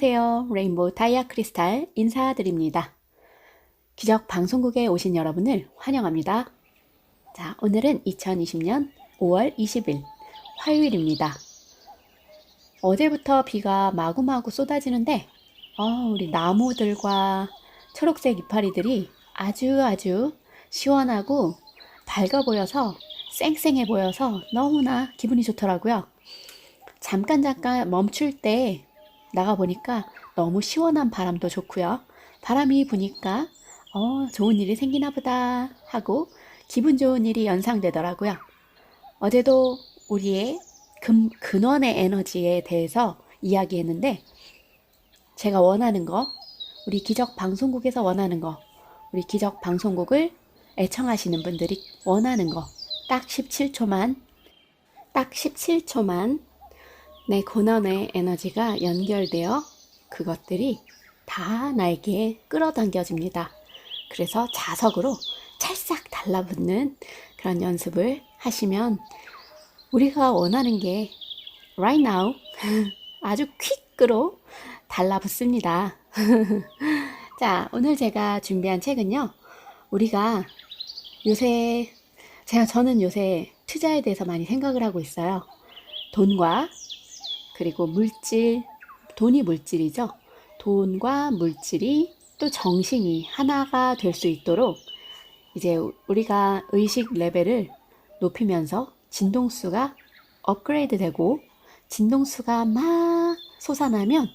안녕하세요. 레인보우 다이아 크리스탈 인사드립니다. 기적 방송국에 오신 여러분을 환영합니다. 자, 오늘은 2020년 5월 20일 화요일입니다. 어제부터 비가 마구마구 쏟아지는데 우리 나무들과 초록색 이파리들이 아주 시원하고 밝아 보여서 쌩쌩해 보여서 너무나 기분이 좋더라고요. 잠깐 멈출 때 나가보니까 너무 시원한 바람도 좋고요. 바람이 부니까 좋은 일이 생기나 보다 하고 기분 좋은 일이 연상되더라고요. 어제도 우리의 근원의 에너지에 대해서 이야기했는데 제가 원하는 거, 우리 기적 방송국에서 원하는 거, 우리 기적 방송국을 애청하시는 분들이 원하는 거 딱 17초만 내 근원의 에너지가 연결되어 그것들이 다 나에게 끌어당겨집니다. 그래서 자석으로 찰싹 달라붙는 그런 연습을 하시면 우리가 원하는 게 right now 아주 퀵으로 달라붙습니다. 자, 오늘 제가 준비한 책은요. 우리가 저는 요새 투자에 대해서 많이 생각을 하고 있어요. 돈과 그리고 물질, 돈이 물질이죠. 돈과 물질이 또 정신이 하나가 될 수 있도록 이제 우리가 의식 레벨을 높이면서 진동수가 업그레이드 되고 진동수가 막 솟아나면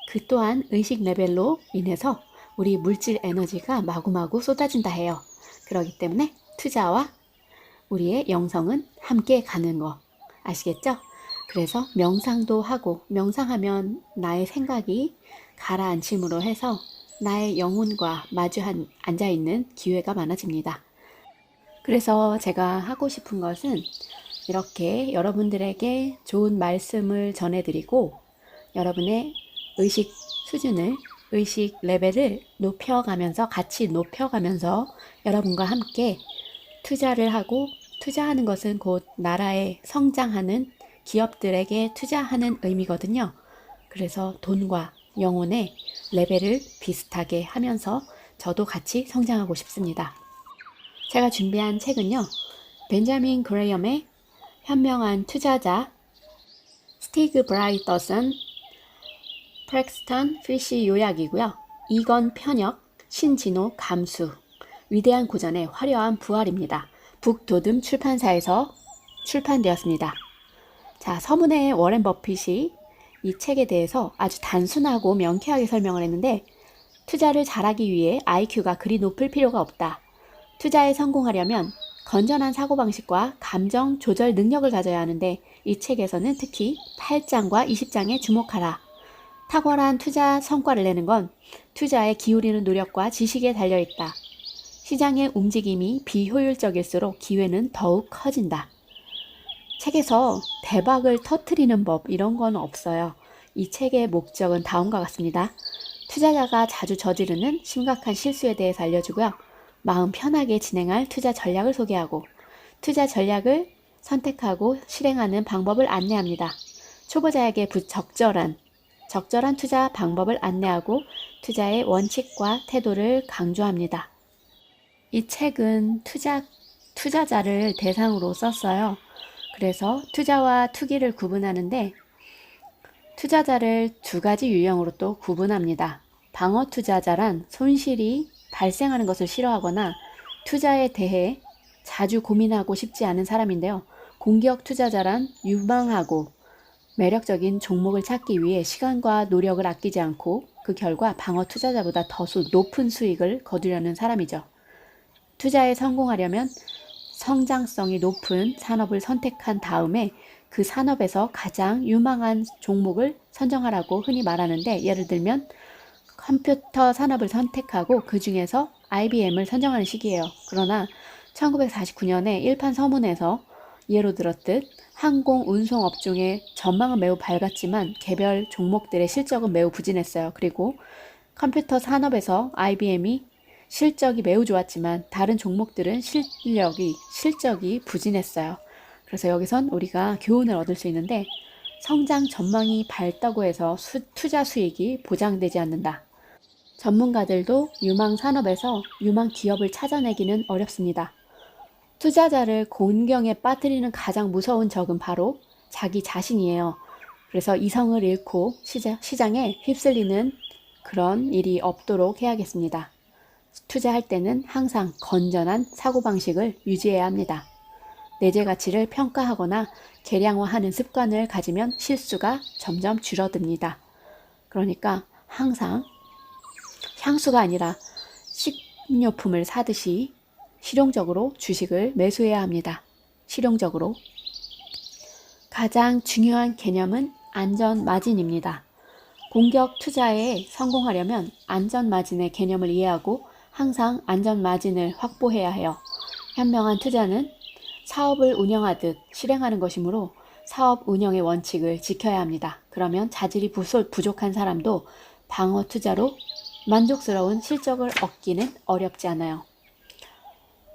그 또한 의식 레벨로 인해서 우리 물질 에너지가 마구마구 쏟아진다 해요. 그렇기 때문에 투자와 우리의 영성은 함께 가는 거 아시겠죠? 그래서 명상도 하고 명상하면 나의 생각이 가라앉힘으로 해서 나의 영혼과 마주 앉아있는 기회가 많아집니다. 그래서 제가 하고 싶은 것은 이렇게 여러분들에게 좋은 말씀을 전해드리고 여러분의 의식 수준을 의식 레벨을 높여가면서 같이 높여가면서 여러분과 함께 투자를 하고 투자하는 것은 곧 나라에 성장하는 기업들에게 투자하는 의미거든요. 그래서 돈과 영혼의 레벨을 비슷하게 하면서 저도 같이 성장하고 싶습니다. 제가 준비한 책은요. 벤자민 그레이엄의 현명한 투자자, 스티그 브라이더슨, 프렉스턴 피시 요약이고요. 이건 편역, 신진호 감수, 위대한 고전의 화려한 부활입니다. 북도듬 출판사에서 출판되었습니다. 자, 서문의 워렌 버핏이 이 책에 대해서 아주 단순하고 명쾌하게 설명을 했는데 투자를 잘하기 위해 IQ가 그리 높을 필요가 없다. 투자에 성공하려면 건전한 사고방식과 감정 조절 능력을 가져야 하는데 이 책에서는 특히 8장과 20장에 주목하라. 탁월한 투자 성과를 내는 건 투자에 기울이는 노력과 지식에 달려있다. 시장의 움직임이 비효율적일수록 기회는 더욱 커진다. 책에서 대박을 터뜨리는 법 이런 건 없어요. 이 책의 목적은 다음과 같습니다. 투자자가 자주 저지르는 심각한 실수에 대해서 알려주고요. 마음 편하게 진행할 투자 전략을 소개하고 투자 전략을 선택하고 실행하는 방법을 안내합니다. 초보자에게 적절한 투자 방법을 안내하고 투자의 원칙과 태도를 강조합니다. 이 책은 투자자를 대상으로 썼어요. 그래서 투자와 투기를 구분하는데 투자자를 두 가지 유형으로 또 구분합니다. 방어 투자자란 손실이 발생하는 것을 싫어하거나 투자에 대해 자주 고민하고 싶지 않은 사람인데요. 공격 투자자란 유망하고 매력적인 종목을 찾기 위해 시간과 노력을 아끼지 않고 그 결과 방어 투자자보다 더 높은 수익을 거두려는 사람이죠. 투자에 성공하려면 성장성이 높은 산업을 선택한 다음에 그 산업에서 가장 유망한 종목을 선정하라고 흔히 말하는데 예를 들면 컴퓨터 산업을 선택하고 그 중에서 IBM을 선정하는 시기예요. 그러나 1949년에 일판 서문에서 예로 들었듯 항공 운송 업종의 전망은 매우 밝았지만 개별 종목들의 실적은 매우 부진했어요. 그리고 컴퓨터 산업에서 IBM이 실적이 매우 좋았지만 다른 종목들은 실적이 부진했어요. 그래서 여기선 우리가 교훈을 얻을 수 있는데 성장 전망이 밝다고 해서 투자 수익이 보장되지 않는다. 전문가들도 유망 산업에서 유망 기업을 찾아내기는 어렵습니다. 투자자를 곤경에 빠뜨리는 가장 무서운 적은 바로 자기 자신이에요. 그래서 이성을 잃고 시장에 휩쓸리는 그런 일이 없도록 해야겠습니다. 투자할 때는 항상 건전한 사고방식을 유지해야 합니다. 내재 가치를 평가하거나 계량화하는 습관을 가지면 실수가 점점 줄어듭니다. 그러니까 항상 향수가 아니라 식료품을 사듯이 실용적으로 주식을 매수해야 합니다. 실용적으로. 가장 중요한 개념은 안전 마진입니다. 공격 투자에 성공하려면 안전 마진의 개념을 이해하고 항상 안전 마진을 확보해야 해요. 현명한 투자는 사업을 운영하듯 실행하는 것이므로 사업 운영의 원칙을 지켜야 합니다. 그러면 자질이 부족한 사람도 방어 투자로 만족스러운 실적을 얻기는 어렵지 않아요.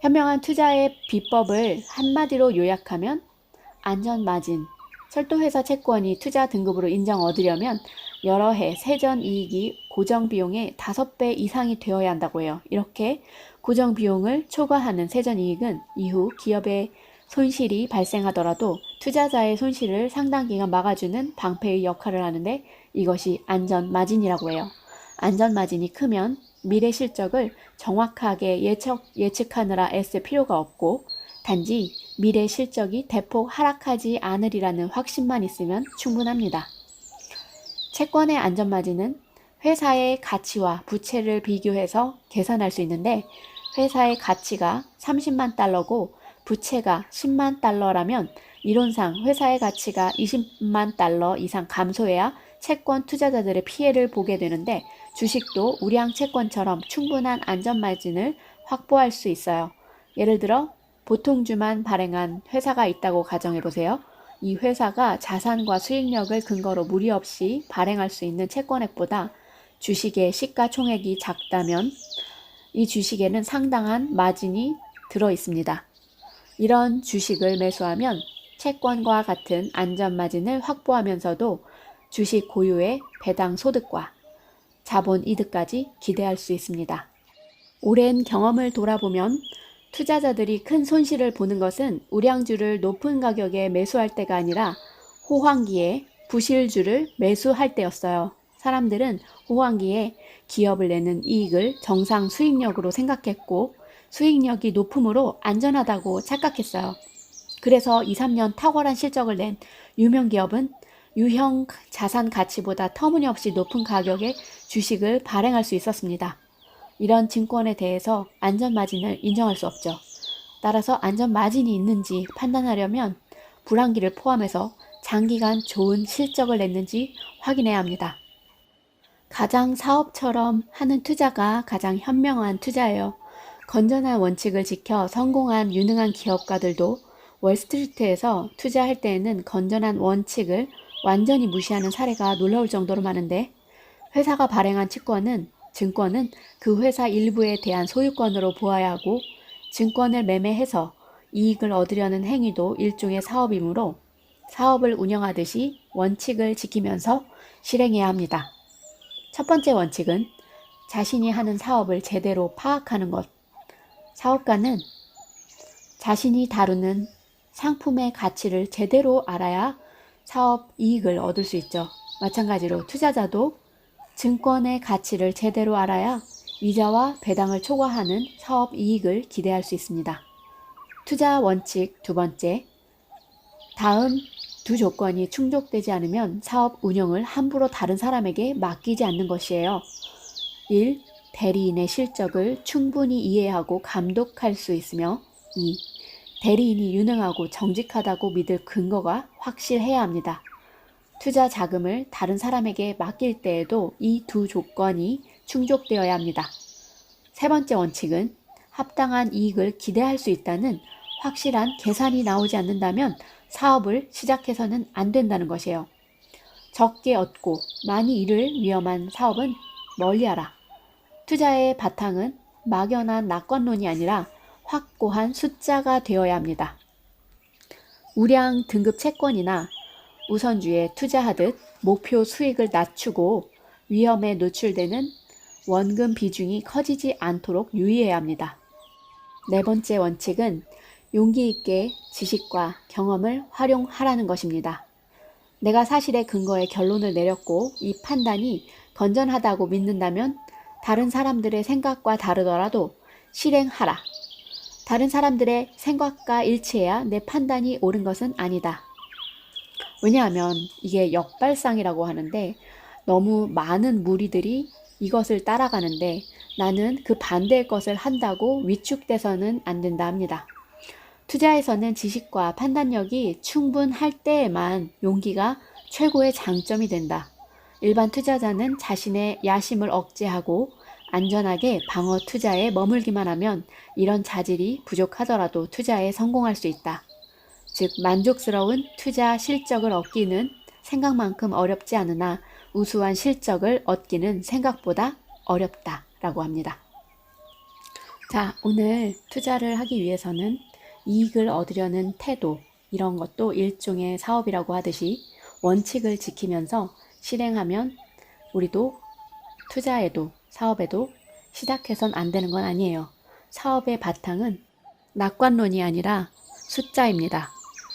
현명한 투자의 비법을 한마디로 요약하면 안전 마진, 철도회사 채권이 투자 등급으로 인정 얻으려면 여러 해 세전 이익이 고정 비용의 5배 이상이 되어야 한다고 해요. 이렇게 고정 비용을 초과하는 세전 이익은 이후 기업의 손실이 발생하더라도 투자자의 손실을 상당 기간 막아주는 방패의 역할을 하는데 이것이 안전 마진이라고 해요. 안전 마진이 크면 미래 실적을 정확하게 예측하느라 애쓸 필요가 없고 단지 미래 실적이 대폭 하락하지 않으리라는 확신만 있으면 충분합니다. 채권의 안전 마진은 회사의 가치와 부채를 비교해서 계산할 수 있는데 회사의 가치가 30만 달러고 부채가 10만 달러라면 이론상 회사의 가치가 20만 달러 이상 감소해야 채권 투자자들의 피해를 보게 되는데 주식도 우량 채권처럼 충분한 안전 마진을 확보할 수 있어요. 예를 들어 보통주만 발행한 회사가 있다고 가정해보세요. 이 회사가 자산과 수익력을 근거로 무리 없이 발행할 수 있는 채권액보다 주식의 시가총액이 작다면 이 주식에는 상당한 마진이 들어 있습니다. 이런 주식을 매수하면 채권과 같은 안전 마진을 확보하면서도 주식 고유의 배당 소득과 자본 이득까지 기대할 수 있습니다. 오랜 경험을 돌아보면 투자자들이 큰 손실을 보는 것은 우량주를 높은 가격에 매수할 때가 아니라 호황기에 부실주를 매수할 때였어요. 사람들은 호황기에 기업을 내는 이익을 정상 수익력으로 생각했고 수익력이 높으므로 안전하다고 착각했어요. 그래서 2, 3년 탁월한 실적을 낸 유명 기업은 유형 자산 가치보다 터무니없이 높은 가격에 주식을 발행할 수 있었습니다. 이런 증권에 대해서 안전 마진을 인정할 수 없죠. 따라서 안전 마진이 있는지 판단하려면 불황기를 포함해서 장기간 좋은 실적을 냈는지 확인해야 합니다. 가장 사업처럼 하는 투자가 가장 현명한 투자예요. 건전한 원칙을 지켜 성공한 유능한 기업가들도 월스트리트에서 투자할 때에는 건전한 원칙을 완전히 무시하는 사례가 놀라울 정도로 많은데 회사가 발행한 증권은 그 회사 일부에 대한 소유권으로 보아야 하고 증권을 매매해서 이익을 얻으려는 행위도 일종의 사업이므로 사업을 운영하듯이 원칙을 지키면서 실행해야 합니다. 첫 번째 원칙은 자신이 하는 사업을 제대로 파악하는 것. 사업가는 자신이 다루는 상품의 가치를 제대로 알아야 사업 이익을 얻을 수 있죠. 마찬가지로 투자자도 증권의 가치를 제대로 알아야 이자와 배당을 초과하는 사업 이익을 기대할 수 있습니다. 투자 원칙 두 번째, 다음 두 조건이 충족되지 않으면 사업 운영을 함부로 다른 사람에게 맡기지 않는 것이에요. 1. 대리인의 실적을 충분히 이해하고 감독할 수 있으며 2. 대리인이 유능하고 정직하다고 믿을 근거가 확실해야 합니다. 투자 자금을 다른 사람에게 맡길 때에도 이 두 조건이 충족되어야 합니다. 세 번째 원칙은 합당한 이익을 기대할 수 있다는 확실한 계산이 나오지 않는다면 사업을 시작해서는 안 된다는 것이에요. 적게 얻고 많이 잃을 위험한 사업은 멀리하라. 투자의 바탕은 막연한 낙관론이 아니라 확고한 숫자가 되어야 합니다. 우량 등급 채권이나 우선주에 투자하듯 목표 수익을 낮추고 위험에 노출되는 원금 비중이 커지지 않도록 유의해야 합니다. 네 번째 원칙은 용기 있게 지식과 경험을 활용하라는 것입니다. 내가 사실에 근거해 결론을 내렸고 이 판단이 건전하다고 믿는다면 다른 사람들의 생각과 다르더라도 실행하라. 다른 사람들의 생각과 일치해야 내 판단이 옳은 것은 아니다. 왜냐하면 이게 역발상이라고 하는데 너무 많은 무리들이 이것을 따라가는데 나는 그 반대의 것을 한다고 위축돼서는 안 된다 합니다. 투자에서는 지식과 판단력이 충분할 때에만 용기가 최고의 장점이 된다. 일반 투자자는 자신의 야심을 억제하고 안전하게 방어 투자에 머물기만 하면 이런 자질이 부족하더라도 투자에 성공할 수 있다. 즉 만족스러운 투자 실적을 얻기는 생각만큼 어렵지 않으나 우수한 실적을 얻기는 생각보다 어렵다라고 합니다. 자, 오늘 투자를 하기 위해서는 이익을 얻으려는 태도, 이런 것도 일종의 사업이라고 하듯이 원칙을 지키면서 실행하면 우리도 투자에도 사업에도 시작해선 안 되는 건 아니에요. 사업의 바탕은 낙관론이 아니라 숫자입니다.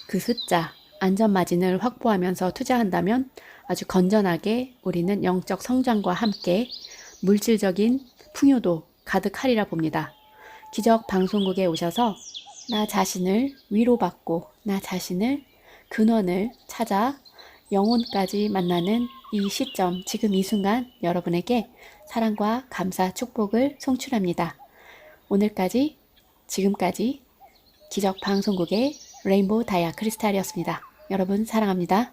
그 숫자, 안전마진을 확보하면서 투자한다면 아주 건전하게 우리는 영적 성장과 함께 물질적인 풍요도 가득하리라 봅니다. 기적 방송국에 오셔서 나 자신을 위로받고 나 자신을 근원을 찾아 영혼까지 만나는 이 시점, 지금 이 순간 여러분에게 사랑과 감사, 축복을 송출합니다. 오늘까지, 지금까지 기적 방송국의 레인보우 다이아 크리스탈이었습니다. 여러분 사랑합니다.